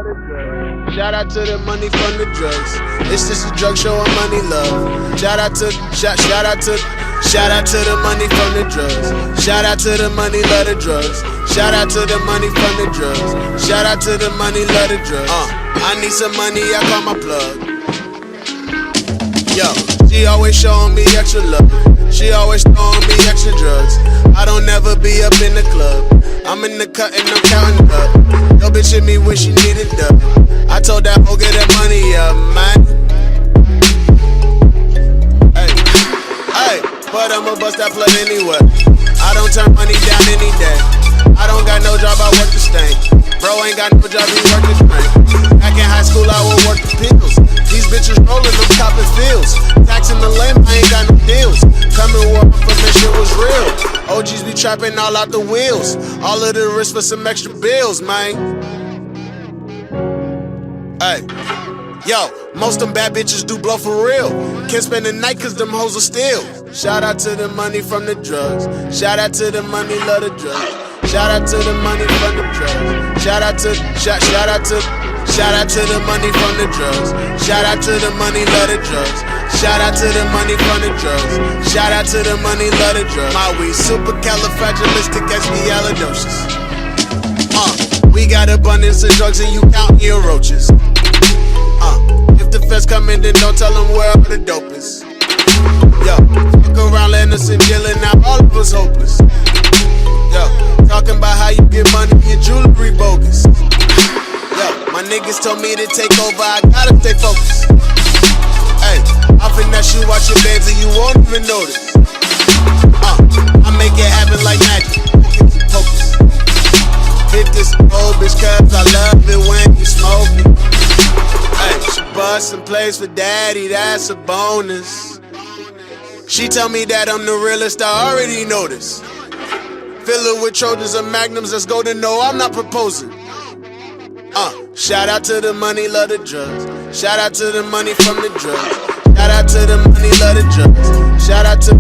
Shout out to the money from the drugs. It's just a drug show of money love. Shout out to the money from the drugs. Shout out to the money, love the drugs. Shout out to the money from the drugs. Shout out to the money, love the drugs. I need some money, I call my plug. Yo, she always showing me extra love. She always throwing me extra drugs. I don't never be up in the club. I'm in the cut and I'm counting up. Yo, bitch hit me when she needed up. I told that hoe get that money up, man. Hey, but I'ma bust that plug anyway. I don't turn money down any day. I don't got no job, I work the stank. Bro ain't got no job, he work the crank. Back in high school, I would work the pills. These bitches rolling them copping fields. Taxing the lane, I ain't got no deals. Coming walk for that shit was real. OGs be trapping all out the wheels. All of the risk for some extra bills, man. Hey, yo, most them bad bitches do blow for real. Can't spend the night cause them hoes are still. Shout out to the money from the drugs. Shout out to the money, love the drugs. Shout out to the money from the drugs. Shout out to the money from the drugs. Shout out to the money, love the drugs. Shout out to the money from the drugs. Shout out to the money, love the drugs. My weed supercalifragilisticexpialidocious. We got abundance of drugs and you counting your roaches. If the feds come in, then don't tell them where all the dope is. Yo, fuck around, letting us in jail and now all of us hopeless. Yo, talking about how you get money, your jewelry bogus. Yo, my niggas told me to take over, I gotta stay focused. Hey, I finesse you, watch your bands and you won't even notice. I make it happen like magic, focus. Hit this old bitch cause I love it when you smoke it. Hey, she bustin' plays for daddy, that's a bonus. She tell me that I'm the realest, I already know this. Fill it with Trojans and Magnums, let's go to no, I'm not proposing. Shout out to the money, love the drugs. Shout out to the money from the drugs. Shout out to the money, love the drugs. Shout out to